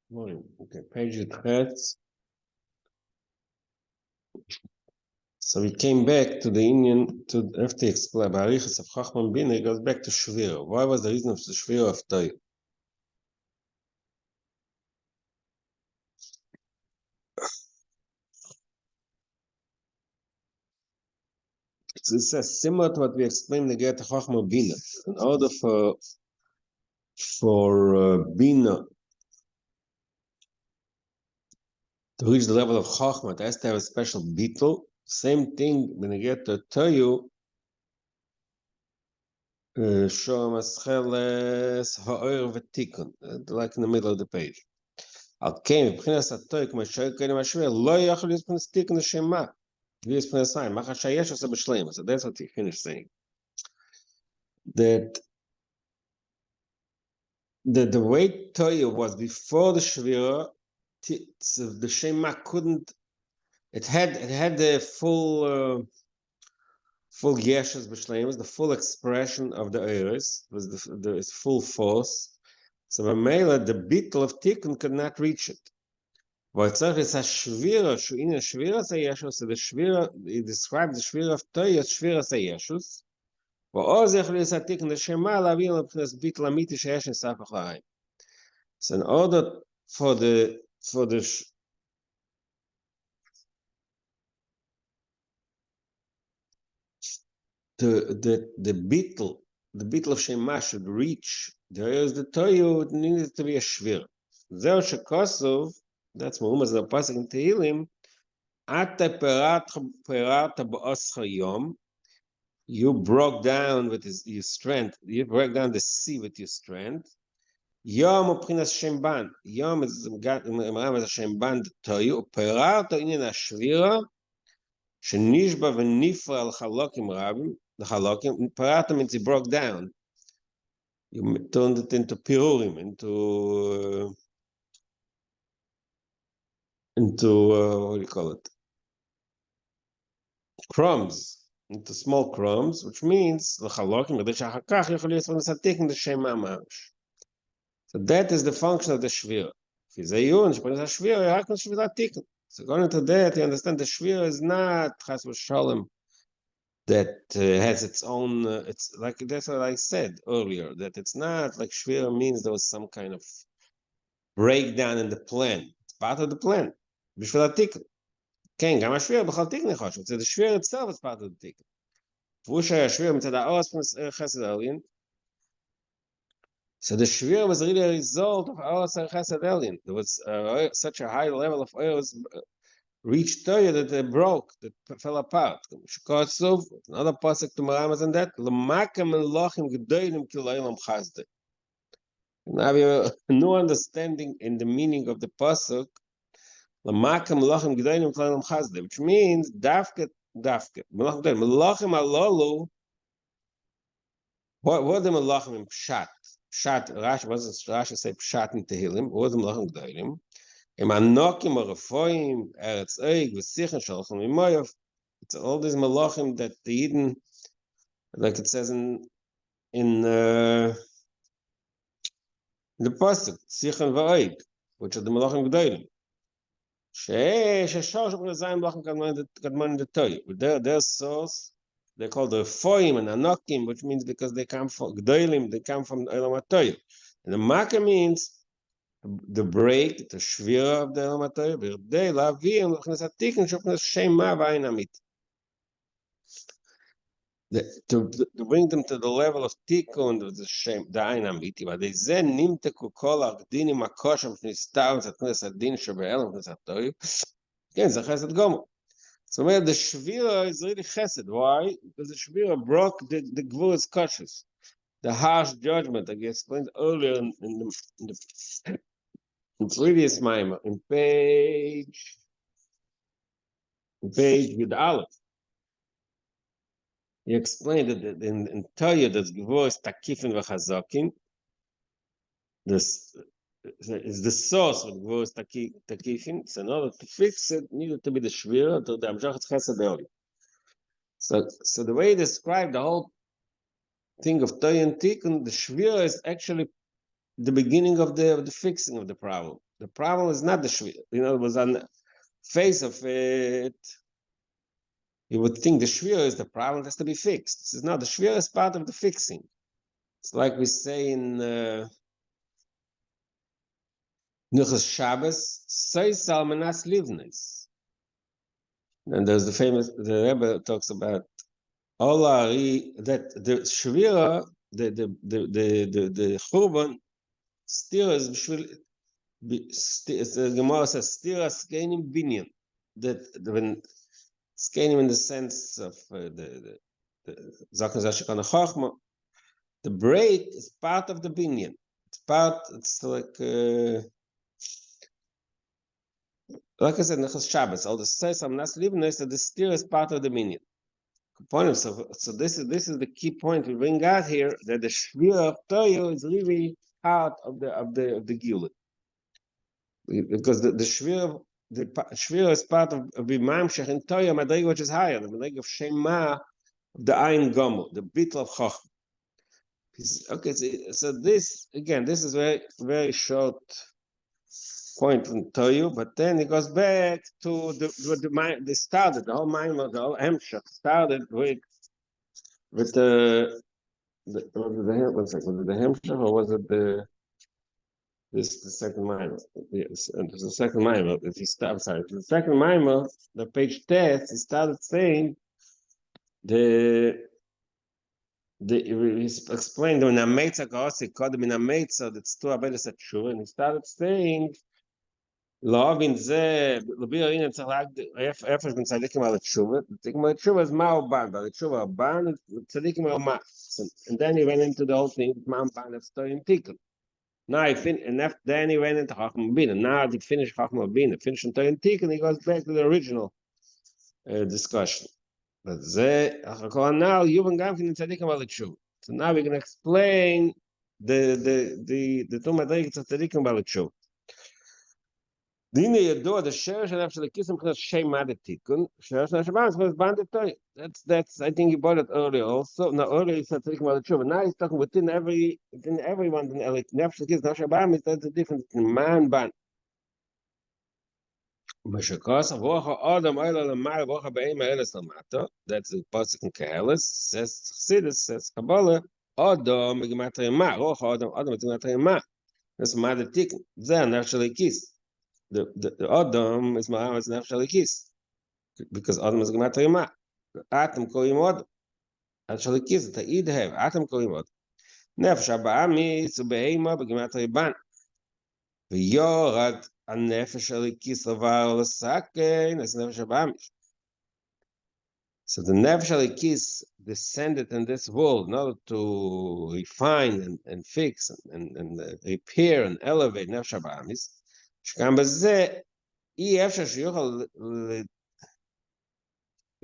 Morning. Okay, page Yudchet. So we came back to the Indian, to after explain Barichas of Chachman Bin, he goes back to Shvira. Why was the reason of the Shvira of Toy? It says similar to what we explained in the Get Chachman Bin. In order for Bina to reach the level of Chachma, it has to have a special beetle. Same thing when you get to Toyu, Shom Ascheles Ha'or V'Tikun, like in the middle of the page. Okay, מבחינת התויק, כמו שקודם השווה, לא יכול להיות מבחינת תיקון השמה. בלי מבחינת סיים, מה שיש עושה בשלם. So that's what he finished saying. That the way Toya was before the Shvira, the Shema couldn't, it had the full Yeshus B'Shleimus, the full expression of the Eris, was the full force. So Mamela, the beetle of Tikkun could not reach it. V'tzarich is a shvira, in a shvira say Yeshus. So the shvira, he describes the shvira of Toy as shvira say Yeshus. V'oz yechol is a tikkun the shema lavin l'pnes bit lamiti sheyesh in safach la'ayim. So in order for the beetle of shema should reach there is the Toy, it needs to be a shvira. Zeh shekosov, that's Muhammad the pasuk in Tehillim. Ate perat ba'oscha yom. You broke down with your strength. You broke down the sea with your strength. Yom ubchinas shemban. Yom is a shemban toyu. Uperarto inin hashvira shenishba v'nifra al chalokim rabim. The chalokim. Perarto means you broke down. You turned it into pirurim, into what do you call it? Crumbs. Into small crumbs, which means the chalokim. So that is the function of the shvira. So according to that, you understand the shvira is not chas v'shalom that has its own. It's like that's what I said earlier. That it's not like shvira means there was some kind of breakdown in the plan. It's part of the plan. B'shvil ha'tikun. כן, גם השביר בכלל תיקן יכול להיות. The shvira itself is part of the תיקן. פרושה השביר מצד האורס חסד העליין. So the shvira was really a result of our chesed elyon. There was such a high level of oil reached Toya that they broke, that fell apart. Another pasuk to Maramas and that. Now we have a new understanding in the meaning of the pasuk. Which means dafket. Melachim alolu. What the melachim in pshat? Pshat, Rashi say pshat in Tehillim, what the melachim g'daylim. Im anokim arefoim, eretz eig, v'sichen, shalchim imoyov. It's all these melachim that the Yidden, like it says in the pasuk, sichen v'eig, which are the melachim g'daylim. Sheshor shukne zayim melachim kadman in the Toy. With their source, they call the foim and anokim, which means because they come from g'daylim, they come from Elam HaToy. And the Makkah means the break, the shvira of the Elam HaToy, b'rdei la'avim l'chnes ha'tikun shuknes shema v'ayin amit. To bring them to the level of tikkun, the shem, the ayin amiti, but they then nimteku kol ha'gdinim ha'kosham shnistar v'tzatnes ha'din shebe'elam l'chnes ha'toy. Again, it's a chesed gomer. So the shvira is really chesed. Why? Because the shvira broke the gvur's koshes. The harsh judgment, like I explained earlier in the previous mimer, in page with Aleph. He explained that in Toya, there's gvur is takifin v'chazokin. This is the source of gvur is takifin. So in order to fix it, needed to be the shvira to the amjachet chesed early. So the way he described the whole thing of Toy and Tikkun, the shvira is actually the beginning of the fixing of the problem. The problem is not the shvir. It was on the face of it. You would think the shvir is the problem that has to be fixed. This is not. The shvir is part of the fixing. It's like we say in Nuchas Shabbos, "Say Salmanas Livnes." And there's the Rebbe talks about Olari, that the shvira, the churban, stirs the Gemara says stira skenim binyan. That when skenim in the sense of the break is part of the binyan. It's like I said, Nechas Shabbos. All the says I'm not living there, so the stira is part of the binyan. So this is the key point we bring out here, that the shvira of Toyo is really part of the Gilud. Because the shvira is part of Bimam Shech in Toya Madrig, which is higher, the Madrig of Shema, the Ayin Gomo, the Bitl of Choch. Okay, so this is very, very short point from Toyu, but then it goes back to the whole Maimon, the whole Hemshech started with the one second, was it the Hemshech or was it the second Maimon? Yes, it was the second Maimon. The second Maimon, the page test, he started saying he explained when Ameitza Gosi called him in Ameitza, that's two Abedes at Shuv, and he started saying Lovin ze Labir in Tzalak Efesh ben Tzadikim al Tshuva. Tzadikim al Tshuva is Mao Ban, but Tshuva Ban Tzadikim al Ma. And then he went into the whole thing, Mao Ban of Stoyin Tikkun. Now then he went into Chacham Bina. Now he finished Chacham Bina, finished Stoyin Tikkun, he goes back to the original discussion. But ze now Yuvan Gamkin Tzadikim al Tshuva. So now we're going to explain the two Madrigas of Tzadikim al Tshuva. Dine Yador, the shiur should actually kiss him because Shema the Tikkun. Shiur Shabbat was banded toy. That's I think he bought it earlier also. Now earlier he said talking about the Tshuva. Now he's talking within everyone. Like Nefesh kiss Shabbat, that's the difference between man ban. Meshakos avocha Adam Oila Lamar avocha Be'ema Eles Lamato. That's the pasuk in Kehelis. Says Chassidus, says Kabbalah. Adam Gematria Ma. Avocha Adam Gematria Ma. That's Mad the Tikkun. Then actually kiss. The Adam is Ma'amas Nefesh Alikis, because Adam is Gematria Ma. Atom Koyim Adam. Actually kiss the Eid have Atom Koyim Adam. Nefesh Abami Subeima Begematria Ban. V'yorad an Nefesh Alikis Lavar L'Sakein as Nefesh Abami. So the Nefesh Alikis descended in this world in order to refine and fix and repair and elevate Nefesh Abamis. שגם בזה אי אפשר שיוכל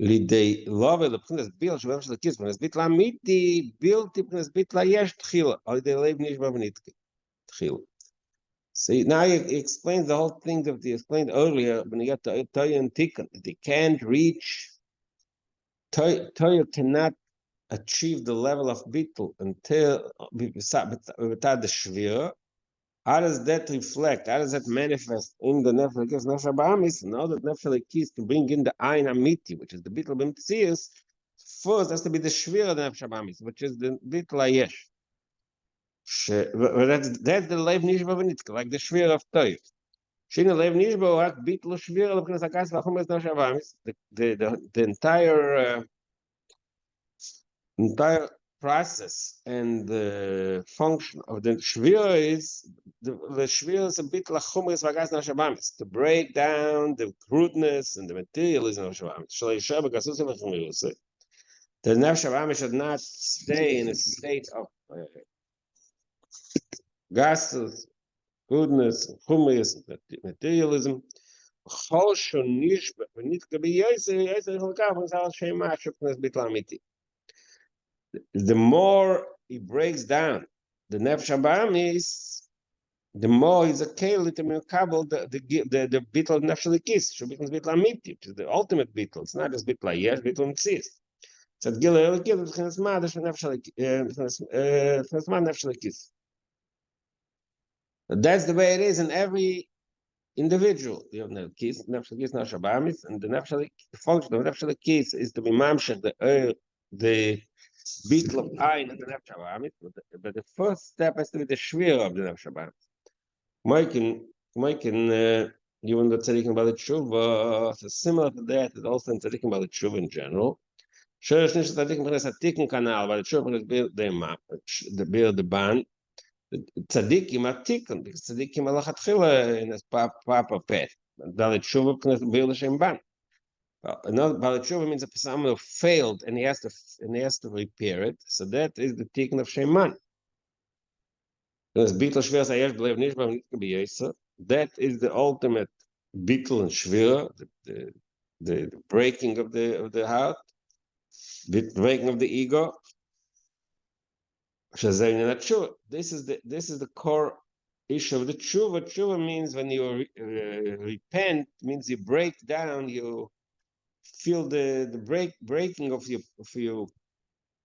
לידי לובה לבחינס ביל שבאמת של הכיס, בנס ביט לאמיתי, בלתי בנס ביט לה יש תחילה, על ידי לב נשבע ונתקה, תחילה. See, now he explains the whole thing that he explained earlier when he got to Toya and Tikkun. They can't reach, Toya cannot achieve the level of Bittul until, without the Shvira. How does that reflect? How does that manifest in the Nefesh Lekis Nefesh Abamis? Now that Nefesh Lekis to bring in the Ayin Amiti, which is the Bittul B'Mtzias, first has to be the Shvira of the Nefesh Abamis, which is the Bittul Ayesh. That's the Lev Nishba V'Nitzka, like the Shvira of Toy. Shina Lev Nishba, Rak Bittul Shvira L'B'Knes HaKas V'Chumes Nefesh Abamis. The entire process and the function of the shvira is the shvira is a bit like chumris vagas nashabamis, to break down the crudeness and the materialism of shabamis. The nefesh shabamis should not stay in a state of gases, crudeness, chumris, materialism. The more he breaks down the nefesh abamis, the more he's a keli to mekabel the bittul nefesh lekis. Should be bittul amiti, which is the ultimate bittul. It's not just bittul yesh, bittul mitzis. It's at gila elikis, it's nefesh lekis. That's the way it is in every individual. You have keys, nefesh keys, nashabamis, and the nefesh function of nefesh keys is to be mamshech the beetle of ayin of the nefesh habamis. But the first step has to be the shvir of the nefesh habamis. Moikin, even the tzaddikim about the tshuva, so similar to that is also in tzaddikim about the tshuva in general. Shurish nish tzaddikim b'nes hatikkun kanal, but the tshuva b'nes the build the ban. Tzaddikim are tikkun, because tzaddikim alachatchila in a proper path. Dalit tshuva b'nes build the shem ban. Another Dalit tshuva means a someone who failed and he has to repair it. So that is the tikkun of shem ban. That is the ultimate bittul and shvira, the breaking of the heart, the breaking of the ego. This is the core issue of the tshuva. Tshuva means when you repent, means you break down, you feel the breaking of your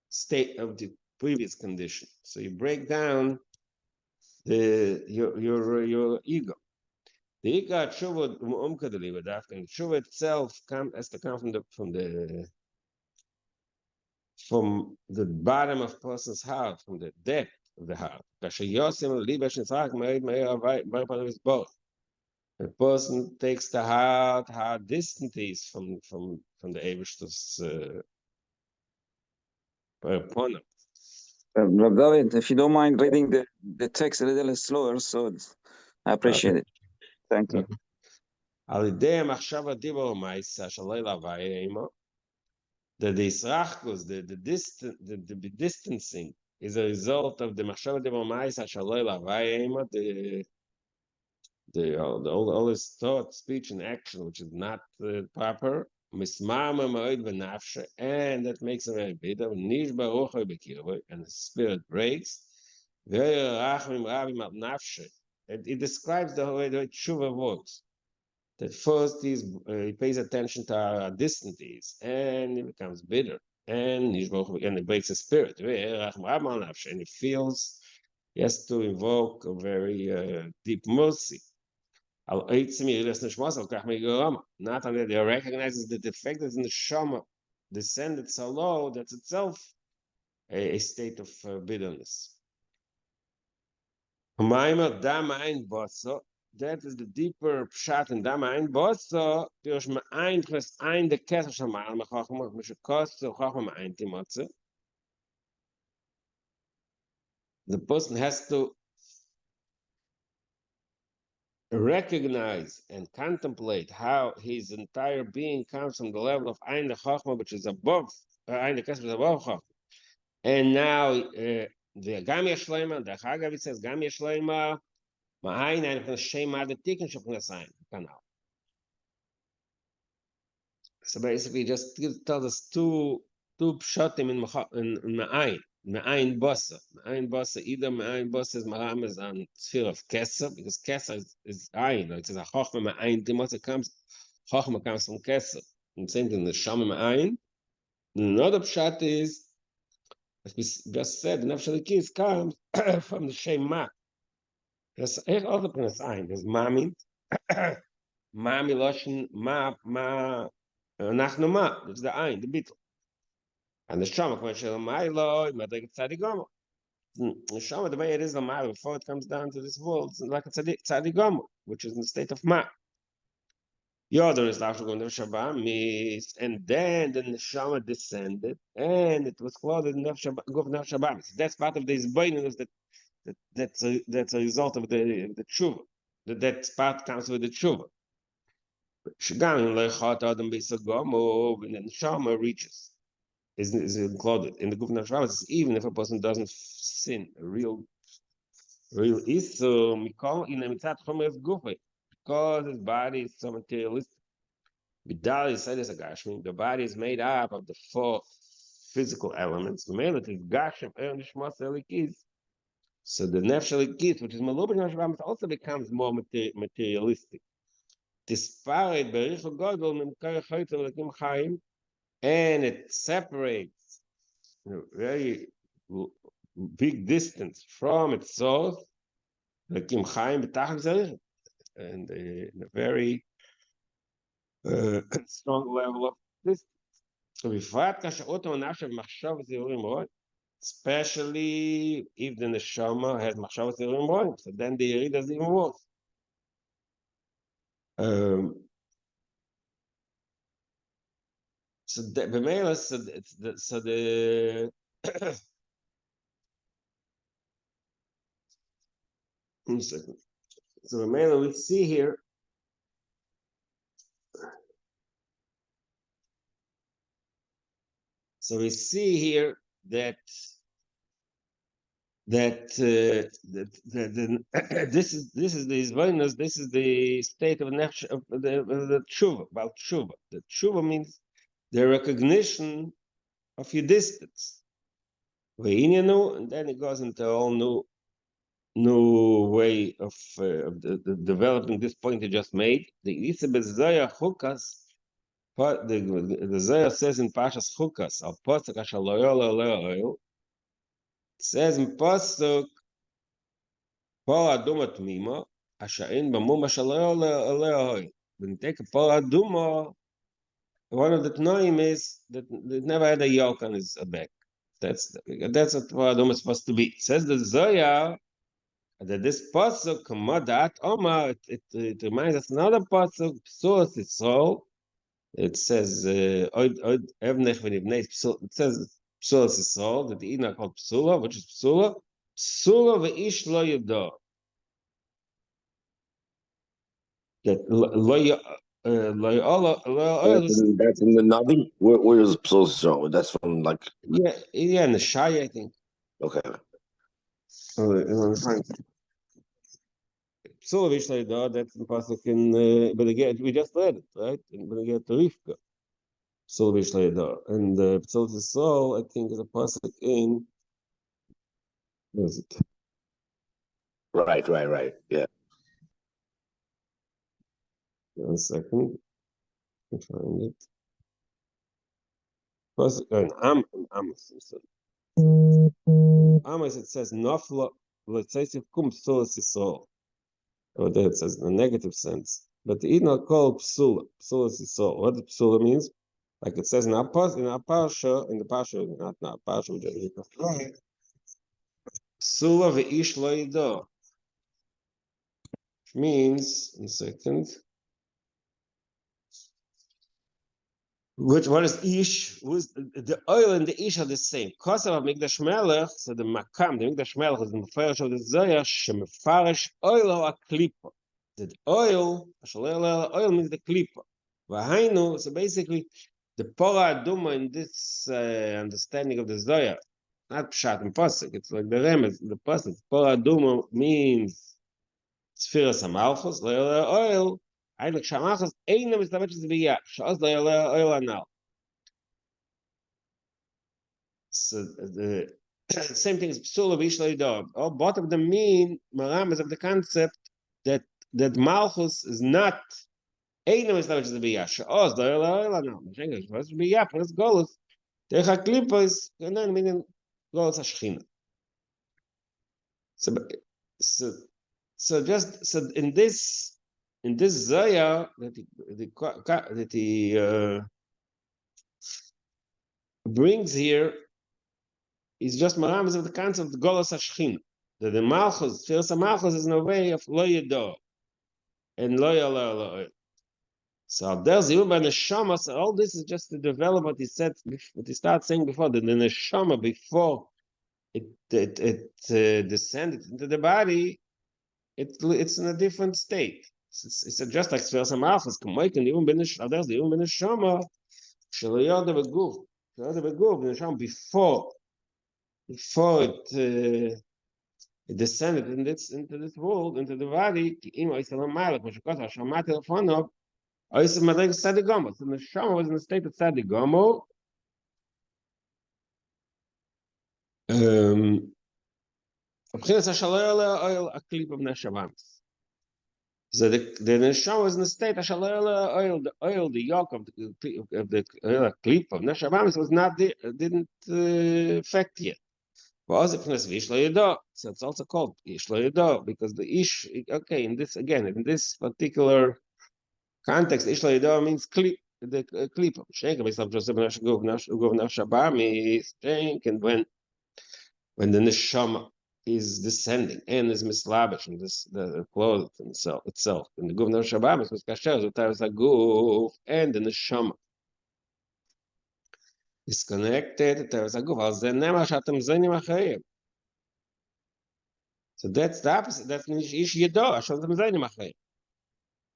state of the previous condition. So you break down your ego. The ego tshuva itself has to come from the bottom of a person's heart, from the depth of the heart. The person takes the heart, how distant he is from the Eibishter's opponent. R'Dovid, if you don't mind reading the text a little slower, so I appreciate it. Thank you. The disrachkus, the distancing, is a result of the machshava divrei ma'isa shaloi lavayim, all this thought, speech, and action, which is not proper, mismama ma'od v'nafshe, and that makes him very bitter. Nish baruch and the spirit breaks. It describes the way the tshuva works. That first he pays attention to how distant he is, and he becomes bitter, and it breaks his spirit. And he feels he has to invoke a very deep mercy. Not only that he recognizes that the fact that the neshama descended so low, that's itself a state of bitterness. That is the deeper pshat in Dama Ein Bosso. Pirush Ma'ain Chres Ein the Kesser Shamal Mechachma Mishakos Chachma Ma'ain Timotze. The person has to recognize and contemplate how his entire being comes from the level of Ein the Chachma, which is above Ein the Kesser, is above Chachma. And now the Gam Yeshlema, the Chagav, it says Gam Yeshlema. So basically, just tell us two pshatim in ma'ayin. Ma'ayin bossa. Ma'ayin bossa. Either ma'ayin bossa is maramas on sphere of kesser, because kesser is ayin. It says a chochma ma'ayin timotza comes. Chochma comes from kesser. And the same thing, the shama ma'ayin. Another pshat is, as we just said, the nefesh keys comes from the shem ma. There's other things sign. There's mami, mami loshen ma nachnu ma. It's the ayin, the bittul. And the shama when shel ma'ilo, madreg tzadigomo. The shama the way it is the ma'ilo before it comes down to this world, it's like a tzadigomo, which is in the state of ma. Yodon is lafshul going to Shabbat, and then the neshama descended, and it was clothed in Shabbat. That's part of this boinus that's a result of the tshuva. That part comes with the tshuva. Shagam lechat adam b'isagamo, and then neshama reaches is included in the gufna Shabbos. Even if a person doesn't sin, a real issue, mikol in a mitzat chomer gufe, because his body is so materialistic. Bidal is said as a gashmi. The body is made up of the 4 physical elements. The male is gashem, nishmas elikis. So the nefesh elikis, which is malubin Hashem, also becomes more materialistic. Disparate berichu godol mimkar chayt elikim chayim, and it separates a very big distance from its source. Lakim Chaim b'tachlis zarich, and in a very strong level of this. ובפרט כאשר אותו נפש מחשב זהירים רואים, especially if the neshama has מחשב זהירים רואים, so then the ירידה is even worse. So במילא, so the one second. So במילא we see here that this is the izvoinus, this is the state of nefesh of the tshuva, about tshuva. The tshuva means the recognition of your distance. Ve'inenu, and then it goes into a whole new way of the developing this point you just made. The Isabel Zoya Chukas, the Zoya says in Pashas Chukas, al Posuk Ashal Loyol, it says in Posuk, Por Aduma Tmima, Ashain Bamum Ashal Loyol. When you take a Por Aduma, one of the Tnoim is that it never had a yoke on his back. That's what Por Aduma is supposed to be. It says the Zoya that this pasuk Kamadat Omar, it reminds us another pasuk Psulas Yisrael. It says Evnech v'Nivnei. It says Psulas Yisrael, that the Ina called Psula, which is Psula ve'ish lo yado. That that's in the Navi. Where is Psolas Yisrael? That's from like in the Shai, I think. Okay. Psula ve'ish lo yado. That's the pasuk in. But again, we just read it, right? But again, to Rivka. Psula ve'ish lo yado, and Psulas Yisrael, I think, is a pasuk in. What is it? Right. Yeah. 1 second. I can find it. Pasuk in Amos. Amos, it says Nafla l'tzeisif kum Psulas Yisrael. Or there it says in a negative sense. But the Ina called Psula Yisrael. What the Psula means? Like it says in our parsha, not in our parsha, Psula ve'ish lo yado. Means, 1 second. What is ish? The oil and the ish are the same. Kosav Mikdash Melech, so the makam, the Mikdash Melech is the mefarish of the Zoya, shemefarish oil or a klipa. The oil means the klipa. V'hainu, so basically, the pora aduma in this understanding of the Zoya, not pshat and pasuk, it's like the remez, the pasuk. Pora aduma means Sfiras HaMalchus, oil. Eigentlich Shamachas einem ist damit Zbiya. Shaz oil anal. So the same thing is Psula v'ish lo yado. All both of them mean Maram is of the concept that Malchus is not einem ist damit Zbiya. Shaz oil anal. English was Zbiya plus Golus. Derech HaKlipa is and then meaning Golus HaShechina. So in this Zaya that he brings here is just Maramas of the concept of Golos HaShechina. That the Malchus, Firas HaMalchus is in a way of Lo Yado and Lo Yalo. So there's the Uba Neshama, so all this is just to develop what he said, what he started saying before, that the Neshama, before it descended into the body, it's in a different state. It's just like Sfiras HaMalchus. There's the Uba Neshama, Shelo Yoda Beguf. Before it descended into this world, into the body, so the neshama was in the state of Sadigamo. So the neshama was in the state of the oil, the yolk of the clip of Neshavams was not there, didn't affect yet. So it's also called ish lo yado because the ish, okay, in this particular context, ish lo yado means klip, the klipa. And when the neshama is descending and is mislabish and the clothes itself, and the governor shabam is miskasher, so there is a guf and the neshama is connected. There is a guf. So that's the opposite. That's ish yedo. Hashem zaynim achayim.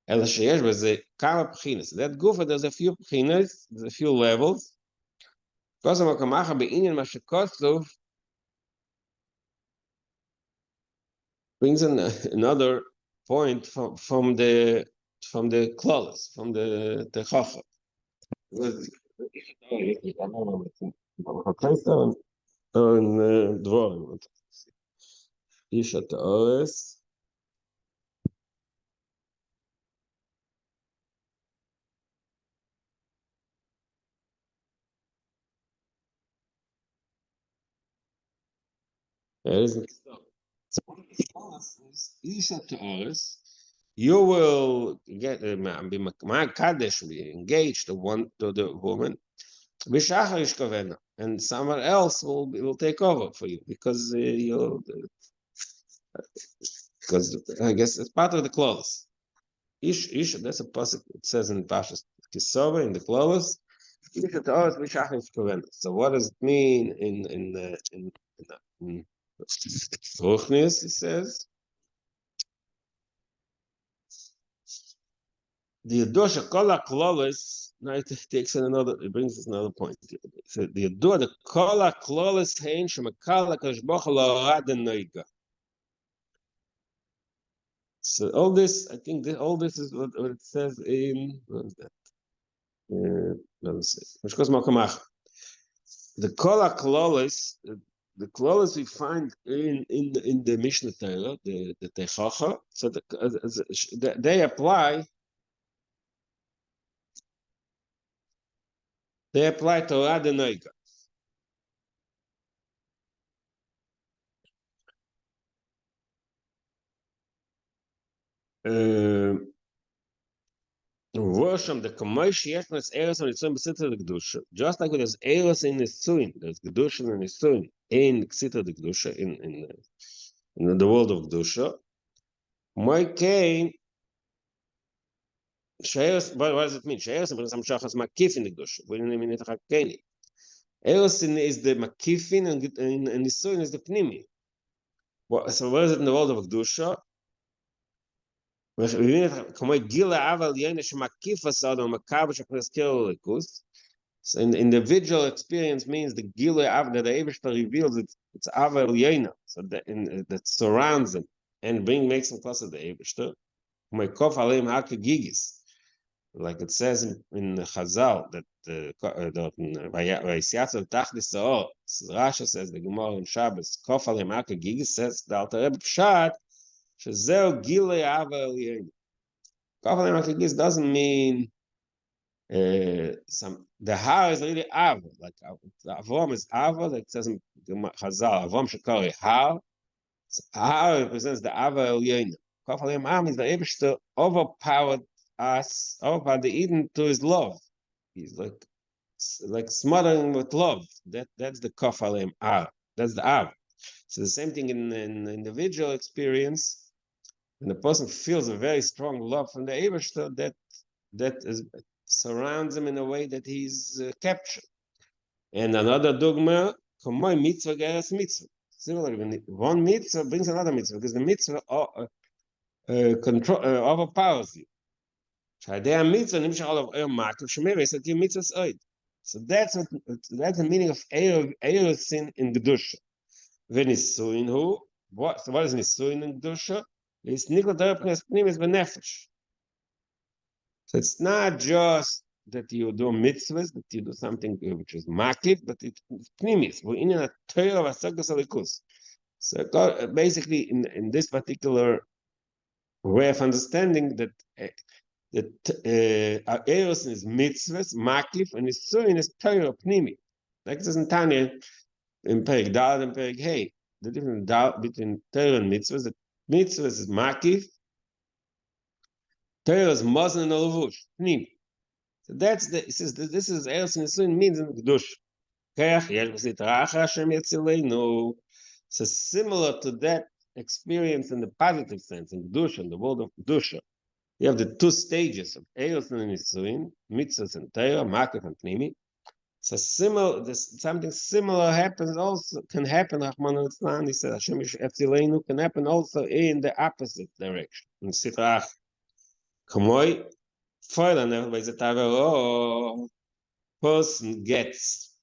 Ela sheyesh b'ze kama pchinas. That guf, there's a few pchinas, there's a few levels. Because of makamacha be'inyan mashakosov brings another point from the clause, from the chacha. Dvorim. Ish ha'ta'ores. You will get be engaged to the woman, and someone else will take over for you because I guess it's part of the clause. Ish, that's a pasuk. It says in Pashas Kisova in the clause. So what does it mean in Ruchnius? He says the Yadosha Kola Klolis. Now it takes another. It brings us another point. So the Yador the Kola Klolis Hein Shemakala Kashboch Lorad Noiga. So all this, I think, all this is what it says in. What is that? Let me see. The Kola Klolis. The clause we find in the Mishnah Torah, the Techacha, so they apply Torah de Noiga. Worship the Kamosh Yeshnas Eros and Nitzun B'Sitra the Kedusha. Just like there's Eros in Nitzun, there's Kedusha and Nitzun in Ksitra the Kedusha in the world of Kedusha. My Cain. What does it mean? She'eros brings some shachas makif in the Kedusha. We didn't mean it hakeni. Eros is the makifin and Nitzun is the pnimi. So where is it in the world of Kedusha? So individual experience means the Gile Av that the Eibishter reveals it's Aval Yena, so that surrounds him and makes him closer to the Eibishter. Like it says in Chazal that Rashi says the Gemara in Shabbos Kof Aleim Haka Gigis says the Alter Rebbe Pshat Shezeo Gile Ava Eliyenu. Kof Aleim Haka Gigis doesn't mean the Har is really Ava, like the Avram is Ava, like it says in Chazal Avram Shekari Har. Har represents the Ava Eliyenu. Kof Aleim Am is the Eibishter overpowered the Eden to his love. He's like smothering with love. That's the Kof Aleim Ar. That's the Av. So the same thing in individual experience, when a person feels a very strong love from the Eibishter, that surrounds him in a way that he's captured. And another dogma, Kamoy mitzvah geras mitzvah. Similarly, one mitzvah brings another mitzvah because the mitzvah overpowers you. So that's the meaning of Erosin in Kedusha. What is Nisuin in Kedusha? It's Nikol Derepnes Pnimis Benefesh. So it's not just that you do mitzvahs, that you do something which is makif, but it's Pnimis. We're in a Torah of Asagas Alikus. So basically, in this particular way of understanding that Eros is mitzvahs, makif, and Nisuin is Torah Pnimi. Like it says in Tanya, in Perek Dal and Perek Hey. The difference between Torah and mitzvahs. The mitzvahs is makif. Torah is mazon and levush. Pnim. So that's the. It says this is Eretz Nisuin means in Kedush. So similar to that experience in the positive sense in Kedusha, in the world of Kedusha. You have the two stages of Eretz Nisuin, mitzvahs and Torah, makif and pnimi. So something similar happens also can happen. Rahman al-Islam, he said, Hashem Etzileinu can happen also in the opposite direction. In Sitrach, Kamoi, Feuerland, by the Tavero, person gets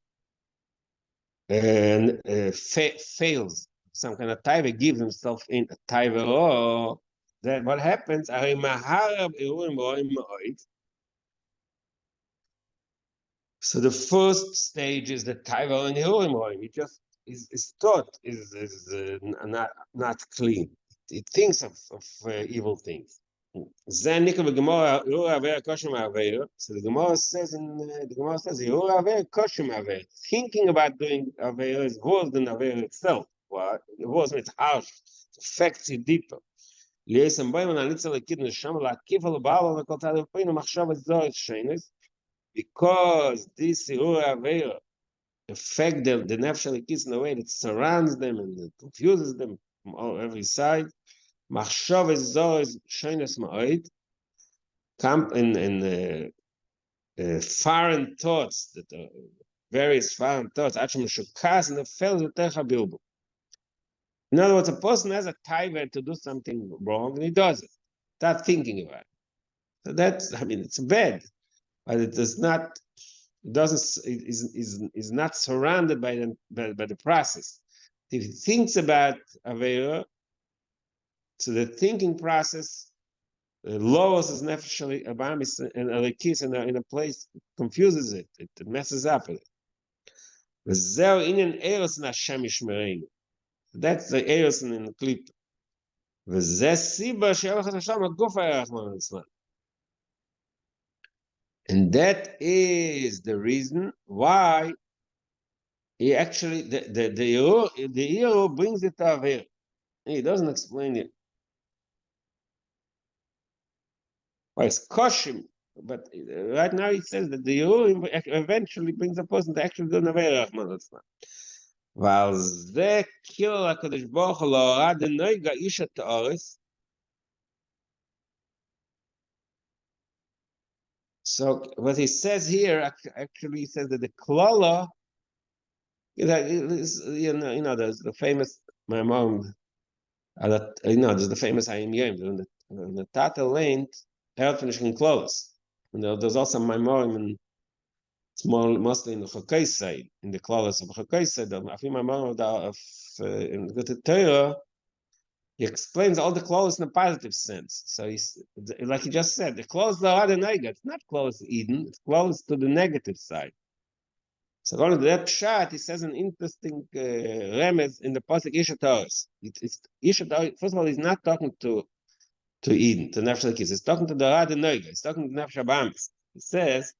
and fails some kind of taiva, gives himself in a Tavero. Then what happens? So the first stage is the taiva and hiruim. It just is thought is not clean. It thinks of evil things. So the Gemara says thinking about doing avera is worse than avera itself. Well, it was it's harsh, it affects you deeper. Because this shiur affect the nefesh kiss in a way that surrounds them and it confuses them from every side. Machshav is shaynes ma'od. Come in foreign thoughts that various foreign thoughts. Actually, shukas and the fell with bilbu. In other words, a person has a taiva to do something wrong and he does it. Start thinking about it. So that's, I mean, it's bad. But it does not, it doesn't, is not surrounded by the process. If he thinks about avera, so the thinking process lowers his nefesh abamis and alikis in a place, confuses it, it messes up with it. That's the eros in the clip. And that is the reason why he actually the hero brings it to Avera. He doesn't explain it. Well, it's koshim, but right now he says that the hero eventually brings a person to actually do an Avera. While ze killer HaKadosh Baruch Hu lo the noiga isha ta'oris. So what he says here actually says that the klala, there's the famous my mom, there's the famous Hayim Yom when the Tata learned finishing klolas. There's also my mom, and it's mostly in the Chokei side, in the klolas of Chokei side. I think my mom in the Torah. He explains all the clothes in a positive sense. So he's like he just said, the clothes are the negative. It's not close to Eden, it's close to the negative side. So according to that pshat, he says an interesting remez in the pasuk Isha Taurus. Isha Taurus, first of all, he's not talking to Eden, to Nefesh Elokis. He's talking to the Rad Noiga. He's talking to Nefesh Abamis. He says,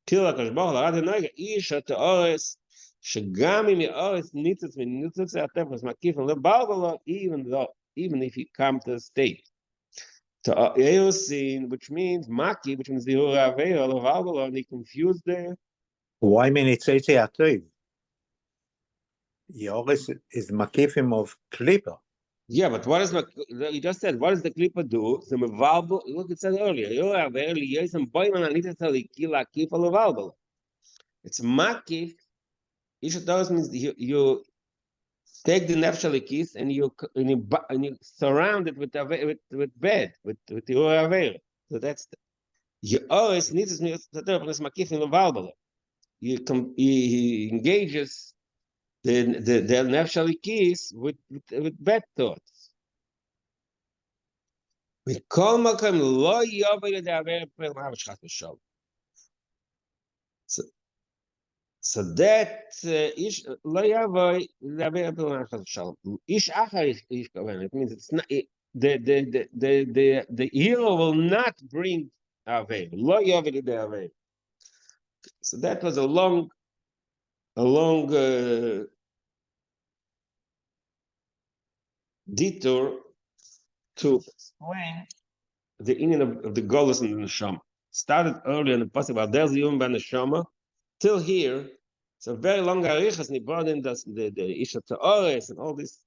Kil HaKadosh Baruch Hu Rad Noiga Isha Taurus שגם אם יאורס ניצוץ מניצוץ הטפס מקיף לבלבלו, even if he comes to a state. To Eosin, which means Maki, which means the Huraveo, Levalvalo, and he confused there. Why Menitzete Atov? Yoris is Makifim of Klipper. Yeah, but what is he just said? What does the Klipper do? So Mevalbo, look, it said earlier, Huraveo, Yosim Boyman, and Nita Kila Kifa Levalvalo. It's Makif. Ishatos means you take the nefesh alikis and you surround it with bed, with the aver. So that's you always need to makif in the he engages the nefesh alikis with bad thoughts. We call makom lo yovel the aver per ma'avshchat b'shol. So that ish lo yavoy the aver per ma'avshchat b'shol. Ish achar ish kaven. It means it's not the hero will not bring aver. Lo yovel the aver. So that was a long detour to explain the union of the Golus and the Neshama. Started earlier in the passage about there's the Yom Ben Neshama, till here. It's a very long arichas, and he brought in the Isha Ta'ores and all this,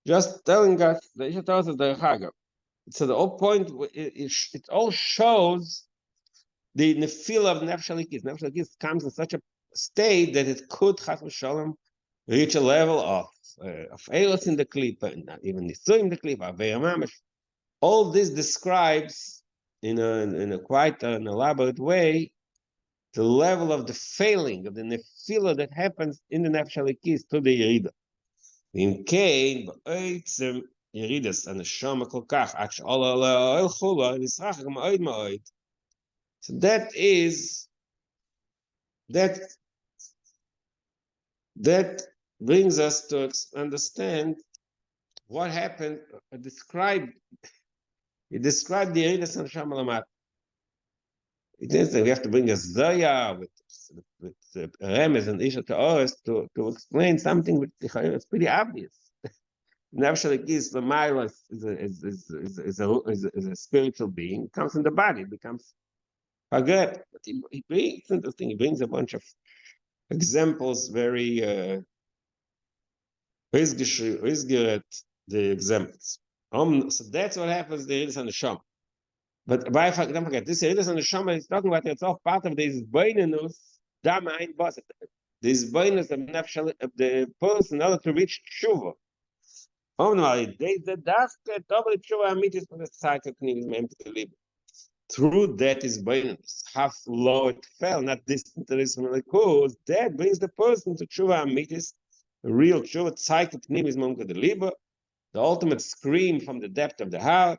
just telling us the Isha Ta'ores is the Chaga. So the whole point, it all shows the nefil of Nefesh Halikis. Nefesh Halikis comes in such a state that it could, Chas v'Shalom, reach a level of Eilos in the Klipa, and not even Nisu in the Klipa, Aveya Mamash. All this describes in a quite an elaborate way the level of the failing of the nefila that happens in the Nefesh Halikis to the Yerida. In Cain, ba'otzem Yeridas and the Shama Kolkach, actually all oil chula and Yisrach ma'od ma'od. So that brings us to understand what happened. He described the Yeridas and Shama Lamat. It is that we have to bring a Zaya with Remez and Isha Ta'ores to explain something which is pretty obvious. Nefesh Halikis, the Maila is a spiritual being, comes in the body, becomes Haget. But it's interesting, he brings a bunch of examples, very Rizgeret, the examples. So that's what happens, the Yeridas and the Shama. But don't forget, this Yeridas and the Shama is talking about it's all part of this Beinenus, Dama Ein Bas. This Beinenus of the person in order to reach Tshuva. Through that is Beinenus. Half low it fell, not distant to this Malakuz. That brings the person to Tshuva Amitis, real Tshuva, Tzaiket Pnimis Momka de Liba, the ultimate scream from the depth of the heart.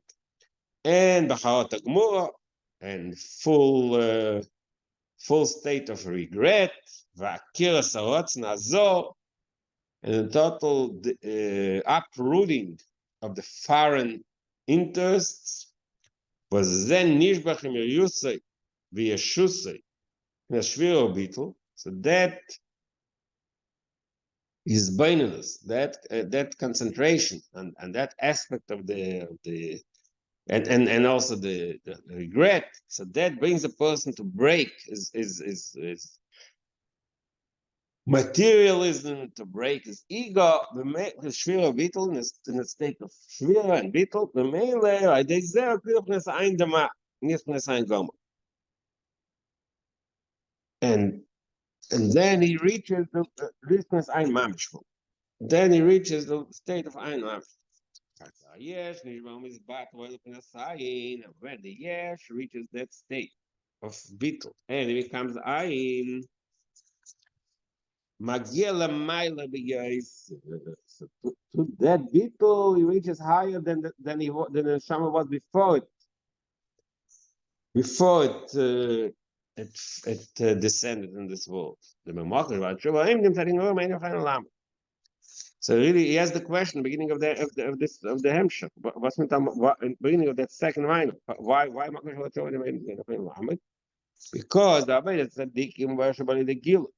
And B'charat Gemura, and full state of regret, V'akira Sarotz Nazor, and the total uprooting of the foreign interests was then Nishbach im Yusay v'Yeshusay in a shiur beetle. So that is Beinenus, that concentration and that aspect of the and also the regret. So that brings a person to break is materialism, to break his ego, the shiur beetle in a state of shiur and beetle. The melee, I desire clearness ein dama, nichtness ein goma. And then he reaches the clearness ein mamshvu. Then he reaches the state of ein mamshvu. Yes, when the yes reaches that state of beetle and it becomes ayin, to that beetle he reaches higher than the Shama was before it descended in this world. The Memachir about Tshuva. So really, he has the question, beginning of the Hemshah. What's the beginning of that second line? Why because the Avodah Tzadikim worship only the Gil.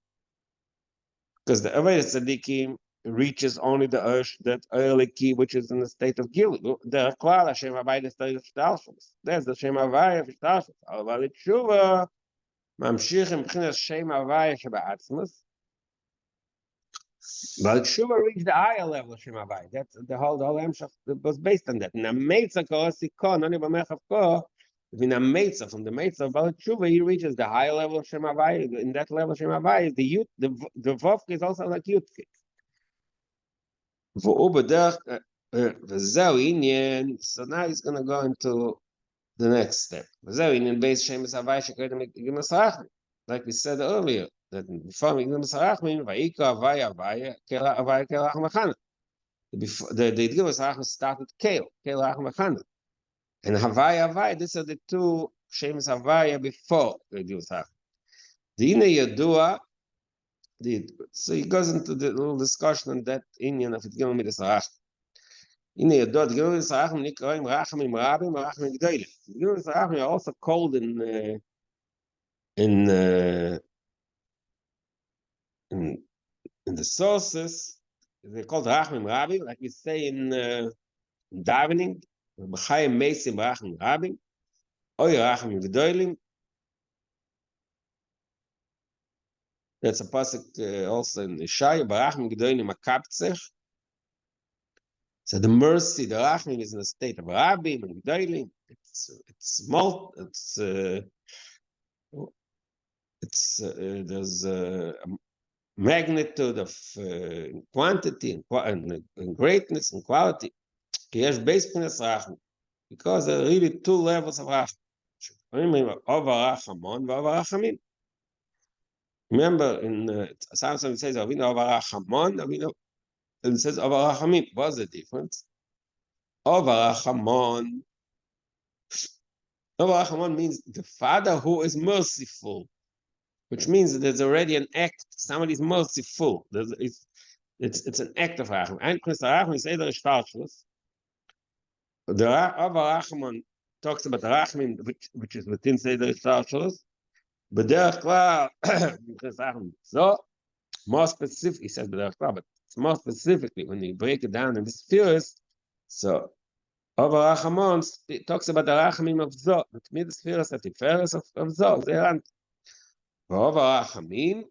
Because the Avodah Tzadikim reaches only that early key, which is in the state of Gil. The Klal Hashem Avodah Tzadikim. There's the Shem Avodah Tzadikim. But it's Tshuva Mamshichim B'chinas Shem Avodah Sheba'atzmus. But Tshuva reached the higher level of Shem Havai. That's the whole Hemshach was based on that. In a Meitza Korosiko, not even Mechav Ko, in a Meitza, from the Meitza of Baal Tshuva, he reaches the higher level of Shem Havai. In that level of Shem Havai, the Vovke is also like Yutke. So now he's going to go into the next step. Like we said earlier, that before the Gilmas Harachim started Kel Harachim, and Havaya. These are the two Shemus Havaya before the Gilmas Harachim. The Ine Yadua, so he goes into the little discussion on that Inyan of the Gilmas Harachim. Ine Yadua, the Gilmas Harachim Nikroim Rachamim Rabim Rachamim Gdolim. The Gilmas Harachim are also called in the sources, they're called Rachamim Rabim, like we say in davening, b'chayim meisim rachim rabim, oy rachim v'doilim. That's a pasuk also in the shiur, b'rachim v'doilim akaptzech. So the mercy, the rachim is in a state of rabim and v'doilim. There's a magnitude of quantity and greatness and quality. Because there are really two levels of rachim. Remember in Psalms it says Avinu over Rachamon, Avinu, and it says over Rachamim. What's the difference? Over Rachamon means the Father who is merciful, which means that there's already an act. Somebody is merciful. It's an act of Racham. And Racham is either Shtarchlus. The over Rachamon talks about the Rachamim, which is within Seder Shtarchlus. But so more specific, he says, but more specifically, when you break it down in the spheres, so over Rachamon, it talks about the Rachamim of Zo, but mid spheres at the Tiferes of Zo, they aren't. Over Rachamim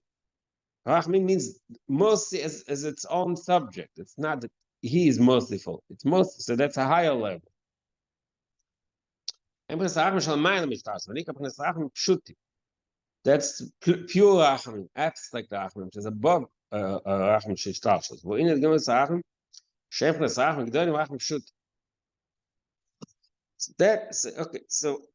means mercy as its own subject. It's not that he is merciful, it's mercy, so that's a higher level. That's pure rachamim, abstract rachamim, which is above rachamim shishtarshus. V'ine gemes rachamim, shefnes rachamim g'dolim rachamim shut. That's okay. So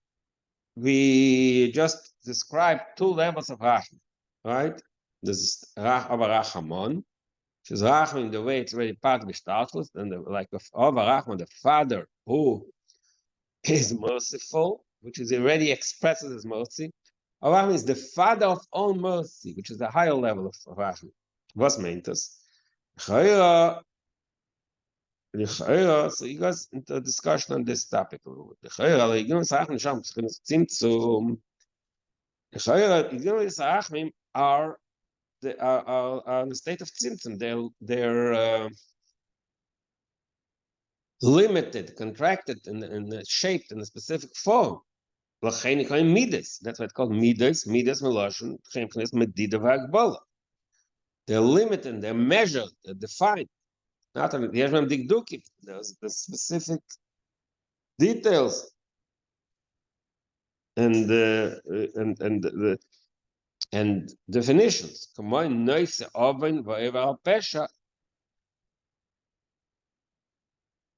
we just described two levels of rachamim, right? This is over rachamon, which is rachamim the way it's already part of shishtarshus, and like over rachamon, the Father who is merciful, which is already expresses his mercy. Rachman is the Father of all mercy, which is the higher level of Rachman. What's meant this? So he goes into a discussion on this topic a little bit. Are in the state of tzimtzum. They're limited, contracted, and shaped in a specific form. That's why it's called midas melashon medida v'agbola. They're limited, they're measured, they're defined. Not only there's the specific details and definitions.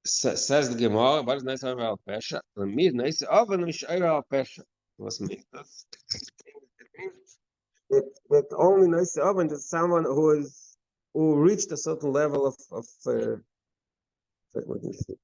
Says the Gemara, what is nice over al pesha? The meat nice oven is over al pesha. What's mean? That only nice oven is someone who reached a certain level of what is it?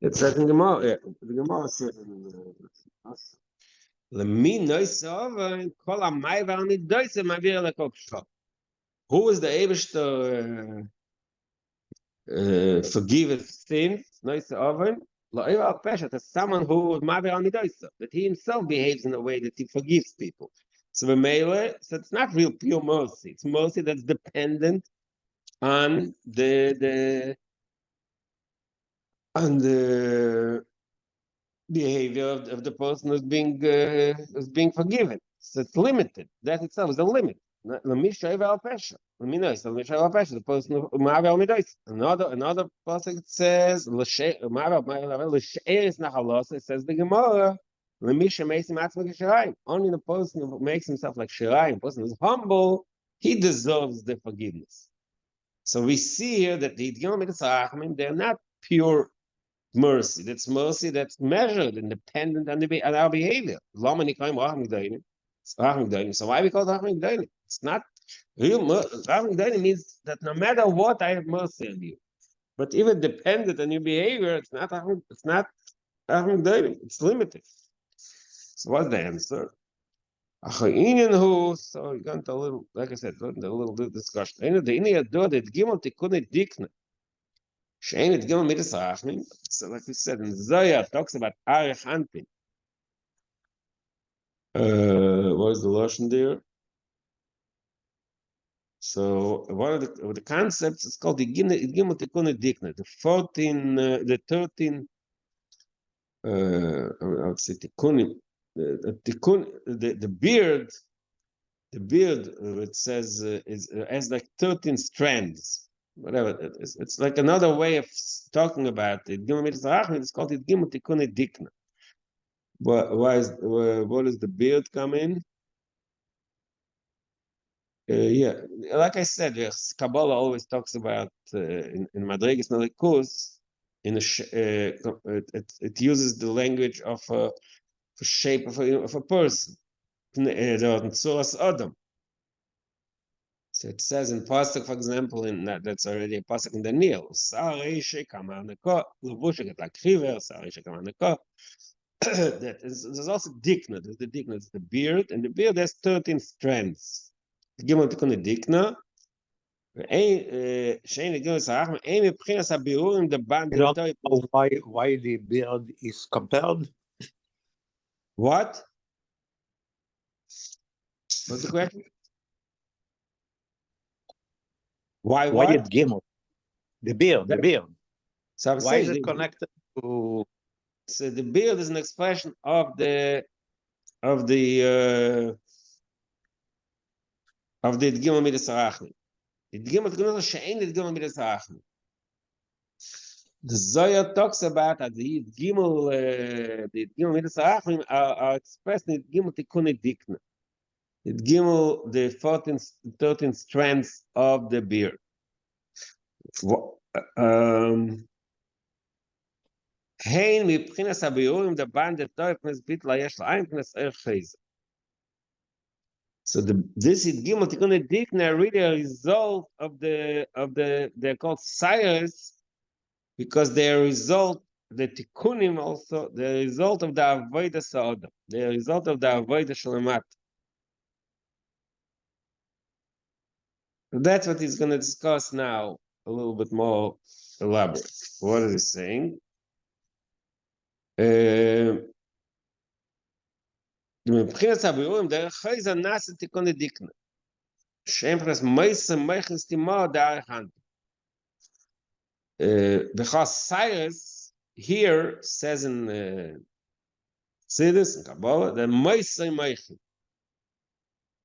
It says in Gemara, the Gemara says who is the Eibishter forgiveth sins? That's someone who that he himself behaves in a way that he forgives people. So it's not real pure mercy. It's mercy that's dependent on the behavior of the person who's being forgiven. So it's limited. That itself is a limit. The person who another person says it says the Gemara. Only the person who makes himself like shirayim, person who's humble, he deserves the forgiveness. So we see here that the they're not pure mercy. That's mercy that's measured and dependent on our behavior. So why we call it Rachmim G'dolim? It's not real mercy. Rachmim G'dolim means that no matter what, I have mercy on you. But even dependent on your behavior, it's not Rachmim G'dolim. It's limited. So what's the answer? So we got into a little, like I said, a little discussion. So like we said, in Zoya talks about Arich Anpin. What is the Lashon there? So one of the concepts is called the Gimel Tikkun Dikna, the 13, I would say Tikkunim, the beard, it says has like 13 strands, whatever it is. It's like another way of talking about it. It's called it Gimel Tikkun Dikna. What does the beard come in? Yeah, like I said, yes, Kabbalah always talks about in Madrigas Melikus. It uses the language of a shape of a person. Adam. So it says in Pasuk, for example, that's already a Pasuk in Daniel. There's also dikna. There's the dikna, it's the beard, and the beard has 13 strands. Gimel Tikkun Dikna. You don't know why the beard is compared? What? What's the question? Why Why what? did Gimel? The beard. So I'm Why saying is it connected to? So the beard is an expression of the Gimel Midas Arachim. The Gimel Tikkun she'ein the Gimel Midas Arachim. The Zohar talks about that the Gimel Midas Arachim are expressed in the Gimel Tikkun Dikna. The Gimel, the 13 strands of the beard. Hein מבחינת הביאורים דבן דתוי פנס ביטלה יש לעין פנס ערך חייזה. So this is Gimel Tikkun Dikna, really a result of they're called shiurs, because they're a result, the Tikkunim also, the result of the Avodah Sa'odam, the result of the Avodah Shalamat. That's what he's going to discuss now, a little bit more elaborate. What is he saying? מבחינת הביאורים דרך חייזה נעשה תיקון דיקנה. שהם פרס מייסה מייכנס תימור דרך אנטי. Because shiurs here says in Sidus and Kabbalah, the meiser meichen.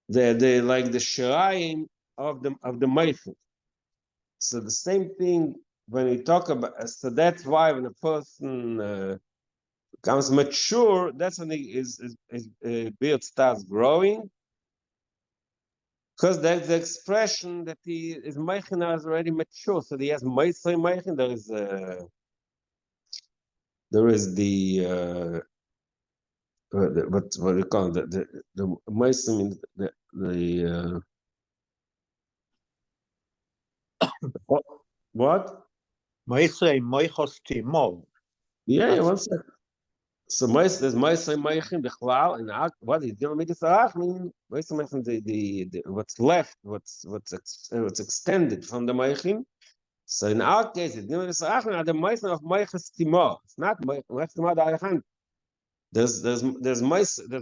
They're like the shiraim of the meichen. So the same thing when we talk about. So that's why when a person becomes mature, that's when his beard starts growing. Because that's the expression that his meichen is already mature. So he has meiser meichen. There is the what do you call it? The meiser means the what? Meiser Moichos Timor. Yeah, one second. So there's meiser meichen bechlal, and what is Gimel Midas Arachim? Meiser meichen the what's left, what's extended from the meichen. So in our case, the Gimel Midas Arachim are the meiser of meiches timor. It's not meiches timor the Arachim. There's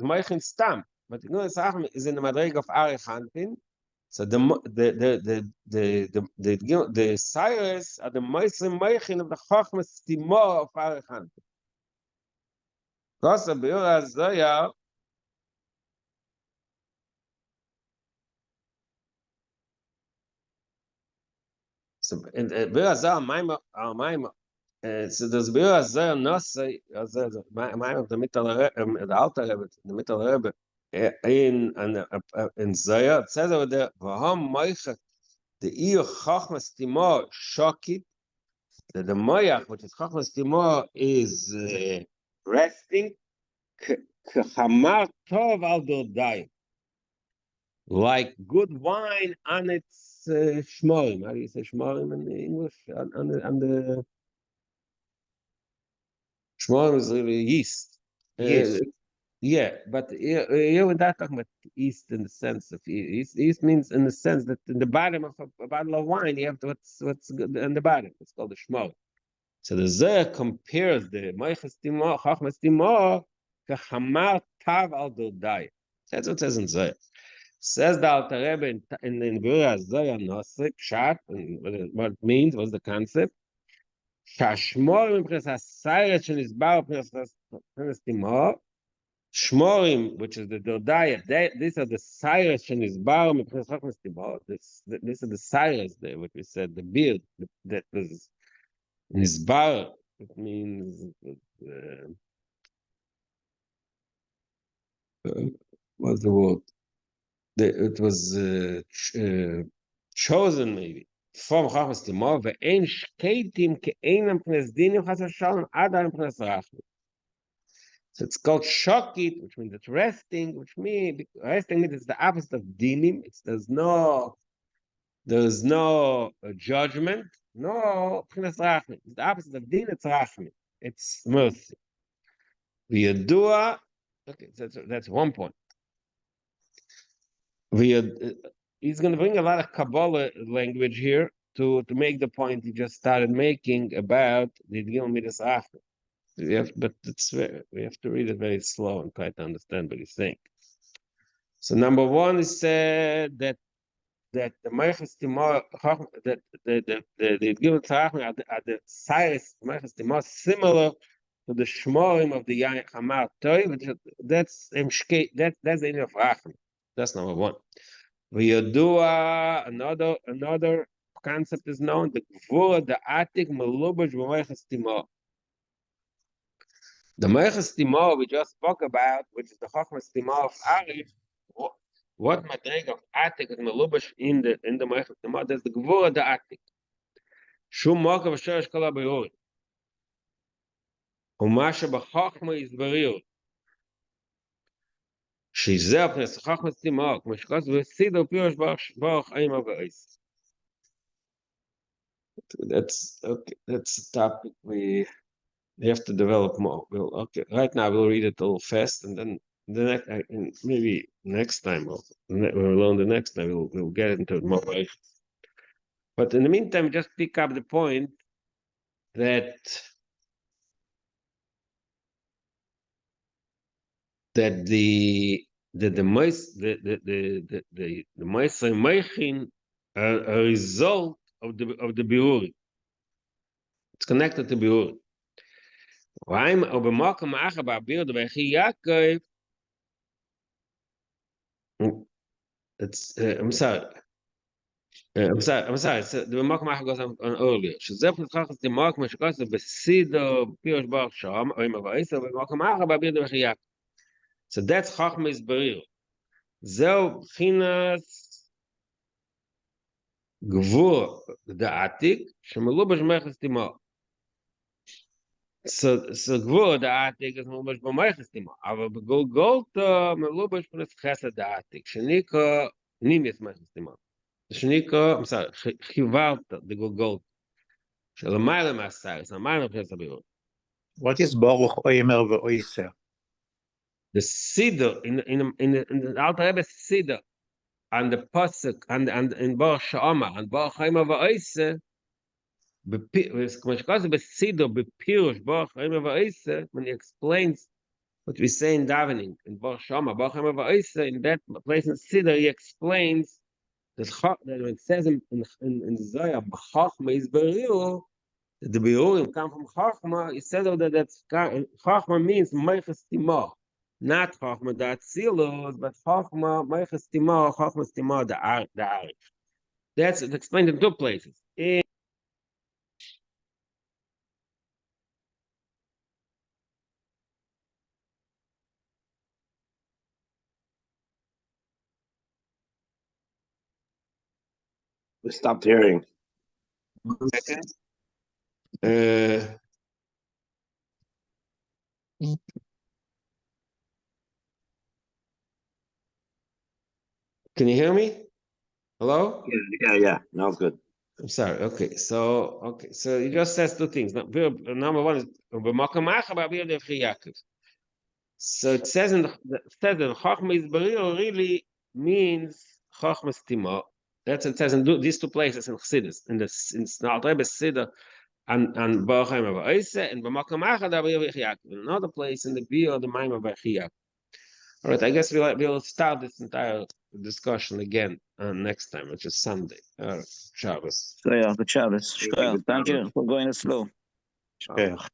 meichen stam, but the Gimel Midas Arachim is in the madrig of Arachanpin. So the shiurs are the meiser meichen of the chochmas timor of Arachanpin. Because the Biur HaZohar so in the Biur HaZohar Maimah, so there's Biur HaZohar Nosei Maimah of the Alter Rebbe, the Mittel Rebbe in Zohar. It says over there, V'hom Moichet the Iyur Chochmas Timor Shokit, that the Moyach, which is Chochmas Timor, is resting. K'chamar tov al dodai, like good wine on its shmorim. How do you say shmorim in English? On the shmorim is really yeast. Yeast. Yeah, but here we're not talking about east in the sense of east. East means in the sense that in the bottom of a bottle of wine, you have to, what's good in the bottom. It's called the shmor. So the Zohar compares the Moiches Timor, Chachmas Timor, to Hamar Tav al Dodai. That's what it says in Zohar. Says the Alter Rebbe in the Bura Zohar Nosik, Pshat, and what it means, what's the concept? שהשמורים מבחינת הסיירת שנסבר מבחינת תימור, Shmorim, which is the Dodaya, these are the cyrus Shenizbar Mepres Chachmas Tibor. These are the cyrus there, what we said, the beard that was Nizbar. It means what's the word? It was chosen maybe from Chachmas Tibor. Ve'en shkeitim ke'enam pnes dinim chas v'shalom adam pnes rachmi. So it's called shokit, which means it's resting, which means resting means it's the opposite of dinim. There's no judgment, no pchinas rachmi. It's the opposite of din. It's rachmi. It's mercy. V'yadua. Okay, that's one point. He's going to bring a lot of Kabbalah language here to make the point he just started making about the Gil Midas Rachmi. We have to read it very slow and try to understand what he's saying. So number one is said that the Meiches Timor, that the Gil Tzarachmi are the cyrus Meiches Timor similar to the Shmorim of the Yain Hamar Toy, which that's the end of Rachmi. That's number one. V'yadua, another concept is known, the Gvura, the Atik, Melubash, Meiches Timor. The Moiches Timor we just spoke about, which is the Chachmas Timor of Arif, what madreg of Atik is melubash in the Moiches Timor? There's the Gvura the Atik. Shum Mokav Shorish Kol HaBerurim. Umasha b'Chachma Yisbariyut. Shizeh Pnes Chachmas Timor, Meshkos V'Sido Pirosh Baruch Haim HaVa'is. That's okay. That's a topic we have to develop more. Right now we'll read it a little fast, and then maybe next time we'll learn the next time we'll get into it more. But in the meantime, just pick up the point that the Moichin are a result of the biur. It's connected to biur. I'm sorry. So the Makom Achar goes on earlier. Shezeh Chachas Timor Meshkos Besido Pirosh Baruch Sham Oim Avaisa Makom Achar Ba'Bir Devechiyak. So that's Chachmas Berir. Zeu Chinas Gvur the Atik Shemelubash Meiches Timor. So Gvur the Atik is Melubash B'Meiches Timor. Aber B'Golgolta Melubash P'Nes Chesed the Atik Shenika Nimis Meiches Timor. Shenika, I'm sorry, Chivarta the Gogol. Shalamayla Masar, it's a minor place of Birur. What is Baruch Omer ve'Oiser? The Siddur in the Alter Rebbe Siddur and the Pasuk and in Baruch Sha'ama and Baruch Haima ve'Oiser, K'mashkos B'Siddur B'Pirush Baruch Haima ve'Oiser, when he explains what we say in davening in Baruch Sha'ama Baruch Haima ve'Oiser, in that place in Siddur he explains that when it says in Zohar, Chachma is Berir, the Berurim come from Chachma, it says that Chachma means Meiches Timor, not Chachma the Atzilus, but Chachma, Meiches Timor, Chachmas Timor, the Arif. That's explained in two places. We stopped hearing. 1 second. Can you hear me? Hello? Yeah. Now it's good. I'm sorry. Okay, so he just says two things. Number one is So it says that Chochma is Bari'o really means Chochma Stima. That's what it says in these two places in Chassidus, in Snal Rebbe's Siddur, and Ba'ochaim of Oise, and B'makom Achad Abiyah V'Chiyakim. Another place in the Biyah, the Maim of V'Chiyakim. All right, I guess we'll start this entire discussion again next time, which is Sunday. Shabbos. So yeah, good Shabbos. Thank you for going slow. שכח.